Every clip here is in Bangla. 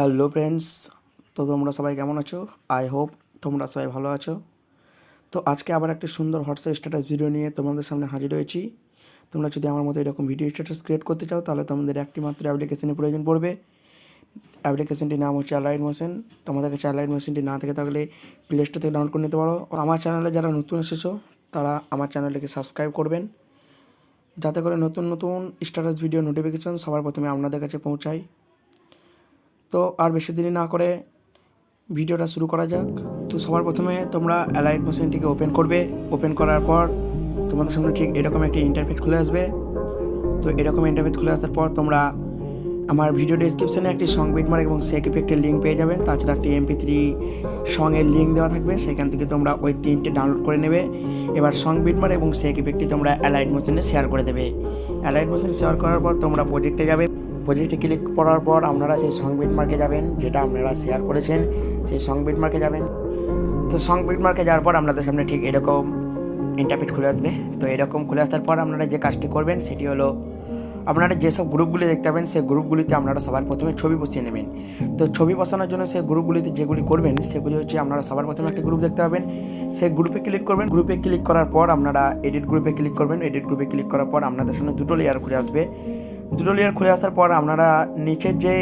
হ্যালো ফ্রেন্ডস, তো তোমরা সবাই কেমন আছো? আই হোপ তোমরা সবাই ভালো আছো। তো আজকে আবার একটি সুন্দর হোয়াটসঅ্যাপ স্ট্যাটাস ভিডিও নিয়ে তোমাদের সামনে হাজির হয়েছি। তোমরা যদি আমার মতো এরকম ভিডিও স্ট্যাটাস ক্রিয়েট করতে চাও তাহলে তোমাদের একটি মাত্র অ্যাপ্লিকেশনের প্রয়োজন পড়বে। অ্যাপ্লিকেশনটির নাম হচ্ছে অ্যালাইট মোশন। তোমাদের কাছে অ্যালাইট মোশনটি না থেকে থাকলে প্লে স্টোর থেকে ডাউনলোড করে নিতে পারো। আমার চ্যানেলে যারা নতুন এসেছো তারা আমার চ্যানেলটিকে সাবস্ক্রাইব করবেন, যাতে করে নতুন নতুন স্ট্যাটাস ভিডিও নোটিফিকেশান সবার প্রথমে আপনাদের কাছে পৌঁছায়। তো আর বেশি দেরি না করে ভিডিওটা শুরু করা যাক। তো সবার প্রথমে তোমরা অ্যালাইট মোশনটিকে ওপেন করবে। ওপেন করার পর তোমাদের সামনে ঠিক এরকম একটি ইন্টারফেস খুলে আসবে। তো এরকম ইন্টারফেস খুলে আসার পর তোমরা আমার ভিডিও ডেসক্রিপশানে একটি সং বিটমার্ক এবং সেক ইফেক্টের লিঙ্ক পেয়ে যাবেন। তাছাড়া একটি MP3 সঙের লিঙ্ক দেওয়া থাকবে, সেখান থেকে তোমরা ওই তিনটে ডাউনলোড করে নেবে। এবার সং বিটমার্ক এবং সেক ইফেক্টটি তোমরা অ্যালাইট মোশনে শেয়ার করে দেবে। অ্যালাইট মোশনে শেয়ার করার পর তোমরা প্রজেক্টে যাবে। প্রজেক্টে ক্লিক করার পর আপনারা সেই সং বিটমার্কে যাবেন, যেটা আপনারা শেয়ার করেছেন সেই সং বিটমার্কে যাবেন। তো সং বিটমার্কে যাওয়ার পর আপনাদের সামনে ঠিক এরকম ইন্টারফেস খুলে আসবে। তো এরকম খুলে আসার পর আপনারা যে কাজটি করবেন সেটি হলো, আপনারা যেসব গ্রুপগুলি দেখতে পাবেন সেই গ্রুপগুলিতে আপনারা সবার প্রথমে ছবি বসিয়ে নেবেন। তো ছবি বসানোর জন্য সেই গ্রুপগুলিতে যেগুলি করবেন সেগুলি হচ্ছে, আপনারা সবার প্রথমে একটি গ্রুপ দেখতে পাবেন, সেই গ্রুপে ক্লিক করবেন। গ্রুপে ক্লিক করার পর আপনারা এডিট গ্রুপে ক্লিক করবেন। এডিট গ্রুপে ক্লিক করার পর আপনাদের সামনে দুটো লেয়ার খুলে আসবে। দুটো লেয়ার খুলে আসার পর আপনারা নিচের যে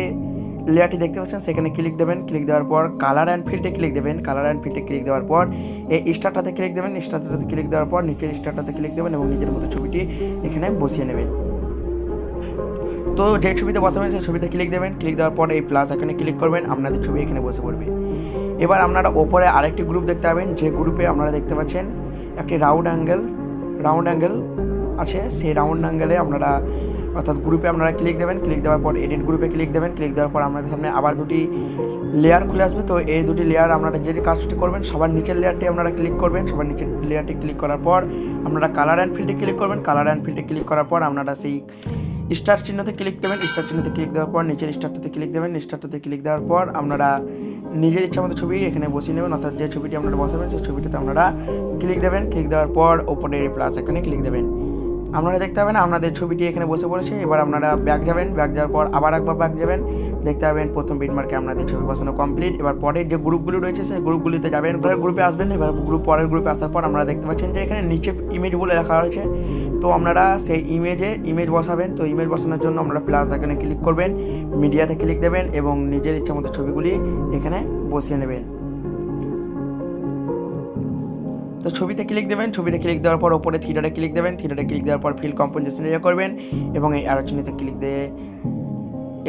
লেয়ারটি দেখতে পাচ্ছেন সেখানে ক্লিক দেবেন। ক্লিক দেওয়ার পর কালার অ্যান্ড ফিল্ডে ক্লিক দেবেন। কালার অ্যান্ড ফিল্ডে ক্লিক দেওয়ার পর এই স্টারটাতে ক্লিক দেবেন। স্টারটাতে ক্লিক দেওয়ার পর নিচের স্টারটাতে ক্লিক দেবেন এবং নিজের মতো ছবিটি এখানে বসিয়ে নেবেন। তো যে ছবিতে বসাবেন সেই ছবিতে ক্লিক দেবেন। ক্লিক দেওয়ার পর এই প্লাস এখানে ক্লিক করবেন, আপনাদের ছবি এখানে বসে পড়বে। এবার আপনারা ওপরে আরেকটি গ্রুপ দেখতে পাবেন, যে গ্রুপে আপনারা দেখতে পাচ্ছেন একটি রাউন্ড অ্যাঙ্গেল আছে। সেই রাউন্ড অ্যাঙ্গেলে আপনারা, অর্থাৎ গ্রুপে আপনারা ক্লিক দেবেন। ক্লিক দেওয়ার পর এডিট গ্রুপে ক্লিক দেবেন। ক্লিক দেওয়ার পর আপনাদের সামনে আবার দুটি লেয়ার খুলে আসবে। তো এই দুটি লেয়ার আপনারা যে কাজটি করবেন, সবার নিচের লেয়ারটি আপনারা ক্লিক করবেন। সবার নিচের লেয়ারটি ক্লিক করার পর আপনারা কালার অ্যান্ড ফিল্ডে ক্লিক করবেন। কালার অ্যান্ড ফিল্ডে ক্লিক করার পর আপনারা সেই স্টার চিহ্নতে ক্লিক দেবেন। স্টার চিহ্নতে ক্লিক দেওয়ার পর নিচের স্টারটাতে ক্লিক দেবেন। স্টারটাতে ক্লিক দেওয়ার পর আপনারা নিজের ইচ্ছা মতো ছবি এখানে বসিয়ে নেবেন, অর্থাৎ যে ছবিটি আপনারা বসাবেন সেই ছবিটাতে আপনারা ক্লিক দেবেন। ক্লিক দেওয়ার পর ওপরে প্লাস এখানে ক্লিক দেবেন। আপনারা দেখতে পাবেন আপনাদের ছবিটি এখানে বসে পড়েছে। এবার আপনারা ব্যাক যাবেন। ব্যাক যাওয়ার পর আবার একবার ব্যাক যাবেন। দেখতে পাবেন প্রথম বিটমার্কে আপনাদের ছবি বসানো কমপ্লিট। এবার পরের যে গ্রুপগুলি রয়েছে সেই গ্রুপগুলিতে যাবেন। পরের গ্রুপে আসবেন। এবার পরের গ্রুপে আসার পর আপনারা দেখতে পাচ্ছেন যে এখানে নিচে ইমেজ বলে লেখা রয়েছে। তো আপনারা সেই ইমেজ বসাবেন। তো ইমেজ বসানোর জন্য আপনারা প্লাস এখানে ক্লিক করবেন, মিডিয়াতে ক্লিক দেবেন এবং নিজের ইচ্ছা মতো ছবিগুলি এখানে বসিয়ে নেবেন। তো ছবিতে ক্লিক দেবেন। ছবিতে ক্লিক দেওয়ার পর ওপরে থিয়েটারে ক্লিক দেবেন। থিয়েটারে ক্লিক দেওয়ার পর ফিল কম্পোজিশন এরিয়া করবেন এবং এই আরো চিহ্নতে ক্লিক দিয়ে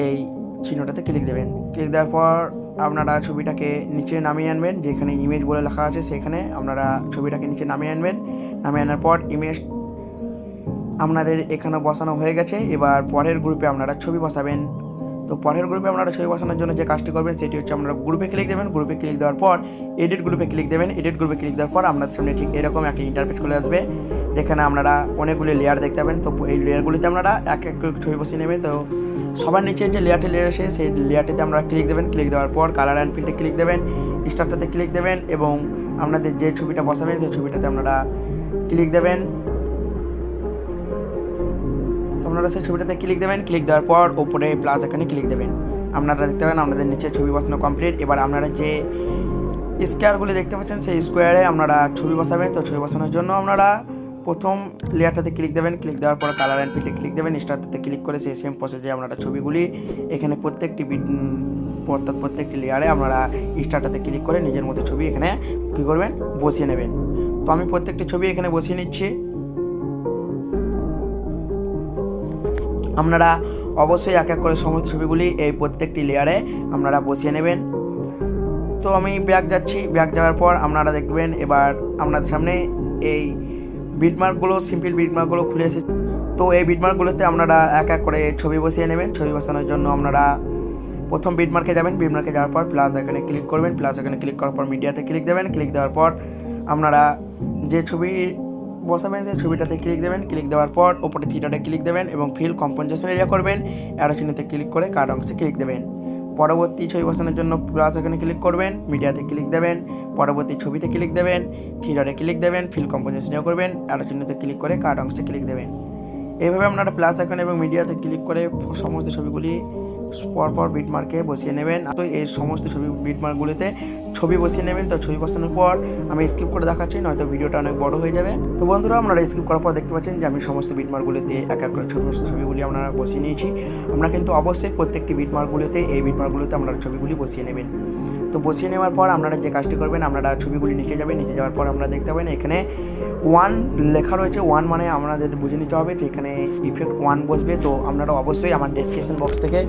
এই চিহ্নটাতে ক্লিক দেবেন। ক্লিক দেওয়ার পর আপনারা ছবিটাকে নিচে নামিয়ে আনবেন, যেখানে ইমেজ বলে লেখা আছে সেখানে আপনারা ছবিটাকে নিচে নামিয়ে আনবেন। নামিয়ে আনার পর ইমেজ আপনাদের এখানে বসানো হয়ে গেছে। এবার পরের গ্রুপে আপনারা ছবি বসাবেন। তো পরের গ্রুপে আপনারা ছবি বসানোর জন্য যে কাজটি করবেন সেটি হচ্ছে, আপনারা গ্রুপে ক্লিক দেবেন। গ্রুপে ক্লিক দেওয়ার পর এডিট গ্রুপে ক্লিক দেবেন। এডিট গ্রুপে ক্লিক দেওয়ার পর আপনাদের সামনে ঠিক এরকম একটা ইন্টারফেস খুলে আসবে, যেখানে আপনারা অনেকগুলি লেয়ার দেখতে পাবেন। তো এই লেয়ারগুলিতে আপনারা এক এক ছবি বসিয়ে নেবেন। তো সবার নিচে যে লেয়ার আছে সেই লেয়ারটিতে আপনারা ক্লিক দেবেন। ক্লিক দেওয়ার পর কালার অ্যান্ড ফিল্ডে ক্লিক দেবেন, স্টারটাতে ক্লিক দেবেন এবং আপনাদের যে ছবিটা বসাবেন সেই ছবিটাতে আপনারা ক্লিক দেবেন। আপনারা সেই ছবিটাতে ক্লিক দেবেন। ক্লিক দেওয়ার পর ওপরে প্লাস এখানে ক্লিক দেবেন। আপনারা দেখতে পাবেন আপনাদের নিচে ছবি বসানো কমপ্লিট। এবার আপনারা যে স্কোয়ারগুলি দেখতে পাচ্ছেন সেই স্কোয়ারে আপনারা ছবি বসাবেন। তো ছবি বসানোর জন্য আপনারা প্রথম লেয়ারটাতে ক্লিক দেবেন। ক্লিক দেওয়ার পর কালার অ্যান্ড ফিল্ডে ক্লিক দেবেন। স্টারটাতে ক্লিক করে সেই সেম প্রসেসে আপনারা ছবিগুলি এখানে প্রত্যেকটি লেয়ারে আপনারা স্টারটাতে ক্লিক করে নিজের মতো ছবি এখানে কী করবেন, বসিয়ে নেবেন। তো আমি প্রত্যেকটি ছবি এখানে বসিয়ে নিচ্ছি। আপনারা অবশ্যই এক এক করে সমস্ত ছবিগুলি এই প্রত্যেকটি লেয়ারে আপনারা বসিয়ে নেবেন। তো আমি ব্যাক যাচ্ছি। ব্যাক যাওয়ার পর আপনারা দেখবেন এবার আপনাদের সামনে এই বিটমার্কগুলো, সিম্পল বিটমার্কগুলো খুলে এসেছে। তো এই বিটমার্কগুলোতে আপনারা এক এক করে ছবি বসিয়ে নেবেন। ছবি বসানোর জন্য আপনারা প্রথম বিটমার্কে যাবেন। বিটমার্কে যাওয়ার পর প্লাস এখানে ক্লিক করবেন। প্লাস এখানে ক্লিক করার পর মিডিয়াতে ক্লিক দেবেন। ক্লিক দেওয়ার পর আপনারা যে ছবি বসাবেন সেই ছবিটাতে ক্লিক দেবেন। ক্লিক দেওয়ার পর ওপরে থিয়েটারে ক্লিক দেবেন এবং ফিল কম্পোজিশন এরিয়া করবেন। অ্যারো চিহ্নতে ক্লিক করে কার্ড অংশে ক্লিক দেবেন। পরবর্তী ছবি বসানোর জন্য প্লাস এখানে ক্লিক করবেন, মিডিয়াতে ক্লিক দেবেন, পরবর্তী ছবিতে ক্লিক দেবেন, থিয়েটারে ক্লিক দেবেন, ফিল কম্পোজিশন এরিয়া করবেন, অ্যারো চিহ্নতে ক্লিক করে কার্ড অংশে ক্লিক দেবেন। এইভাবে আপনারা প্লাস আইকন এবং মিডিয়াতে ক্লিক করে সমস্ত ছবিগুলি পরপর বিটমার্কে বসিয়ে নেবেন। তো এই সমস্ত ছবি বিটমার্কগুলিতে ছবি বসিয়ে নেবেন। তো ছবি বসানোর পর আমি স্কিপ করে দেখাচ্ছি, নয়তো ভিডিওটা অনেক বড় হয়ে যাবে। তো বন্ধুরা, আপনারা স্কিপ করার পর দেখতে পাচ্ছেন যে আমি সমস্ত বিটমার্কগুলিতে এক এক করে সমস্ত ছবিগুলি আপনারা বসিয়ে নিয়েছি। আমরা কিন্তু অবশ্যই প্রত্যেকটি বিটমার্কগুলিতে এই বিটমার্কগুলিতে আপনারা ছবিগুলি বসিয়ে নেবেন। তো বসিয়ে নেওয়ার পর আপনারা যে কাজটি করবেন, আপনারা ছবিগুলি নিচে যাবেন। নিচে যাওয়ার পর আপনারা দেখতে পাবেন এখানে 1 লেখা রয়েছে। 1 মানে আপনাদের বুঝে নিতে হবে যে এখানে ইফেক্ট 1 বসবে। তো আপনারা অবশ্যই আমার ডেসক্রিপশন বক্স থেকে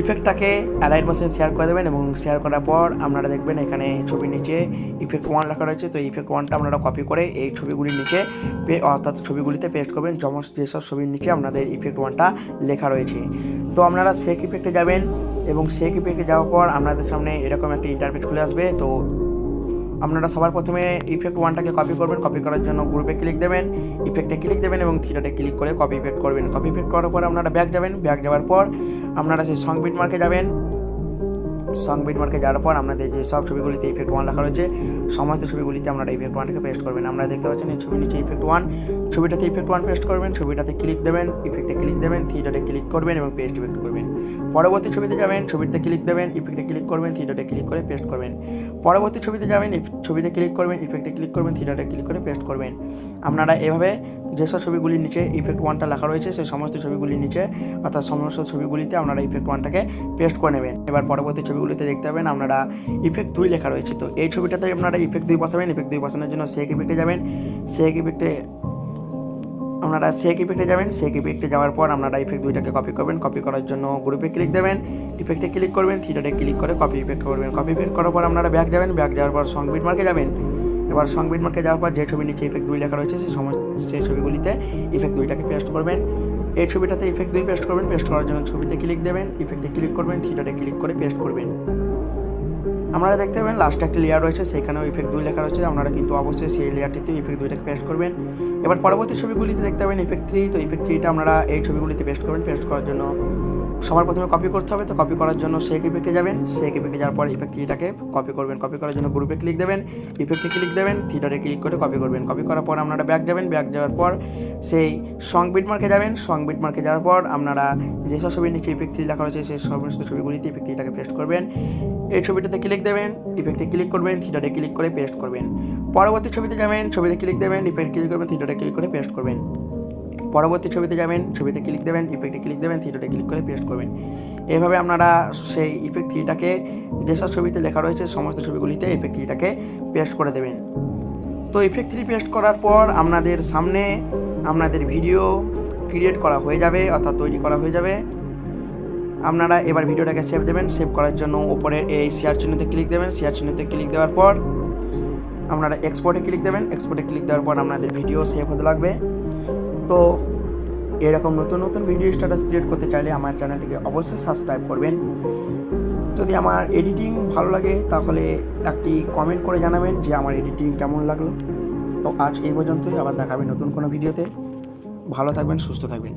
ইফেক্টটাকে অ্যালাইট বক্সে শেয়ার করে দেবেন, এবং শেয়ার করার পর আপনারা দেখবেন এখানে ছবির নিচে ইফেক্ট 1 লেখা রয়েছে। তো ইফেক্ট 1টা আপনারা কপি করে এই ছবিগুলির নিচে অর্থাৎ ছবিগুলিতে পেস্ট করবেন, যেসব ছবির নিচে আপনাদের ইফেক্ট 1টা লেখা রয়েছে। তো আপনারা শেক ইফেক্টে যাবেন, এবং শেক ইফেক্টে যাওয়ার পর আপনাদের সামনে এরকম একটা ইন্টারফেস খুলে আসবে। তো আপনারা সবার প্রথমে ইফেক্ট 1টাকে কপি করবেন। কপি করার জন্য গ্রুপে ক্লিক দেবেন, ইফেক্টে ক্লিক দেবেন এবং থিটাতে ক্লিক করে কপি ইফেক্ট করবেন। কপি ইফেক্ট করার পর আপনারা ব্যাক যাবেন। ব্যাক যাওয়ার পর আপনারা সেই সং বিটমার্কে যাবেন। সং বিটমার্কে যাওয়ার পর আপনাদের যে সব ছবিগুলিতে ইফেক্ট 1 লেখা রয়েছে সমস্ত ছবিগুলিতে আপনারা ইফেক্ট 1টাকে পেস্ট করবেন। আপনারা দেখতে পাচ্ছেন এই ছবির নিচে ইফেক্ট 1, ছবিটাতে ইফেক্ট 1 পেস্ট করবেন। ছবিটাতে ক্লিক দেবেন, ইফেক্টে ক্লিক দেবেন, থিটাতে ক্লিক করবেন এবং পেস্ট ইফেক্ট করবেন। পরবর্তী ছবিতে যাবেন, ছবিতে ক্লিক দেবেন, ইফেক্টে ক্লিক করবেন, থিটাতে ক্লিক করে পেস্ট করবেন। পরবর্তী ছবিতে যাবেন, ছবিতে ক্লিক করবেন, ইফেক্টে ক্লিক করবেন, থিটাতে ক্লিক করে পেস্ট করবেন। আপনারা এভাবে যেসব ছবিগুলির নিচে ইফেক্ট 1টা লেখা রয়েছে সেই সমস্ত ছবিগুলির নিচে অর্থাৎ সমস্ত ছবিগুলিতে আপনারা ইফেক্ট 1টাকে পেস্ট করে নেবেন। এবার পরবর্তী ছবিগুলিতে দেখতে পাবেন আপনারা ইফেক্ট 2 লেখা রয়েছে। তো এই ছবিটাতে আপনারা ইফেক্ট 2 বসাবেন। ইফেক্ট 2 বসানোর জন্য শেক ইফেক্টে যাবেন। শেক ইফেক্টে যাবেন। শেক ইফেক্টে যাওয়ার পর আপনারা ইফেক্ট 2টাকে কপি করবেন। কপি করার জন্য গ্রুপে ক্লিক দেবেন, ইফেক্টে ক্লিক করবেন, থিটাতে ক্লিক করে কপি ইফেক্ট করবেন। কপি ইফেক্ট করার পর আপনারা ব্যাক যাবেন। ব্যাক যাওয়ার পর সং বিটমার্কে যাবেন। এবার সং বিটমার্কে যাওয়ার পর যে ছবির নিচে ইফেক্ট 2 লেখা রয়েছে সেই ছবিগুলিতে ইফেক্ট 2টাকে পেস্ট করবেন। এই ছবিটাতে ইফেক্ট 2 পেস্ট করবেন। পেস্ট করার জন্য ছবিতে ক্লিক দেবেন, ইফেক্টে ক্লিক করবেন, থিটাতে ক্লিক করে পেস্ট করবেন। আপনারা দেখতে পাবেন লাস্টে একটা লেয়ার রয়েছে, সেখানেও ইফেক্ট 2 লেখা রয়েছে। আপনারা কিন্তু অবশ্যই সেই লেয়ারটিতে ইফেক্ট 2টাকে পেস্ট করবেন। এবার পরবর্তী ছবিগুলিতে দেখতে পাবেন ইফেক্ট 3। তো ইফেক্ট 3টা আপনারা এই ছবিগুলিতে পেস্ট করবেন। পেস্ট করার জন্য সবার প্রথমে কপি করতে হবে। তো কপি করার জন্য শেক ইফেক্টে যাবেন। শেক ইফেক্টে যাওয়ার পর ইফেক্ট 3টাকে কপি করবেন। কপি করার জন্য গ্রুপে ক্লিক দেবেন, ইফেক্টে ক্লিক দেবেন, থিটাতে ক্লিক করে কপি করবেন। কপি করার পর আপনারা ব্যাক যাবেন। ব্যাক যাওয়ার পর সেই সং বিটমার্কে যাবেন। সং বিটমার্কে যাওয়ার পর আপনারা যেসব ছবির নিচে ইফেক্ট 3 লেখা রয়েছে সেই সমস্ত ছবিগুলিতে ইফেক্ট 3টাকে পেস্ট করবেন। এই ছবিটাতে ক্লিক দেবেন, ইফেক্টে ক্লিক করবেন, থিটাতে ক্লিক করে পেস্ট করবেন। পরবর্তী ছবিতে যাবেন, ছবিতে ক্লিক দেবেন, ইফেক্ট ক্লিক করবেন, থিটাতে ক্লিক করে পেস্ট করবেন। পরবর্তী ছবিতে যাবেন, ছবিতে ক্লিক দেবেন, ইফেক্টে ক্লিক দেবেন, থিটাতে ক্লিক করে পেস্ট করবেন। এভাবে আপনারা সেই ইফেক্ট 3টাকে যেসব ছবিতে লেখা রয়েছে সমস্ত ছবিগুলিতে ইফেক্ট 3টাকে পেস্ট করে দেবেন। তো ইফেক্ট 3 পেস্ট করার পর আপনাদের সামনে আপনাদের ভিডিও ক্রিয়েট করা হয়ে যাবে অর্থাৎ তৈরি করা হয়ে যাবে। আপনারা এবার ভিডিওটাকে সেভ দেবেন। সেভ করার জন্য উপরে এই শেয়ার চিহ্নতে ক্লিক দেবেন। শেয়ার চিহ্নতে ক্লিক দেওয়ার পর আপনারা এক্সপোর্টে ক্লিক দেবেন। এক্সপোর্টে ক্লিক দেওয়ার পর আপনাদের ভিডিও সেভ হতে লাগবে। তো এরকম নতুন নতুন ভিডিও স্ট্যাটাস ক্রিয়েট করতে চাইলে আমার চ্যানেলটিকে অবশ্যই সাবস্ক্রাইব করবেন। যদি আমার এডিটিং ভালো লাগে তাহলে একটি কমেন্ট করে জানাবেন যে আমার এডিটিং কেমন লাগলো। তো আজ এই পর্যন্তই, আবার দেখাবেন নতুন কোনো ভিডিওতে। ভালো থাকবেন, সুস্থ থাকবেন।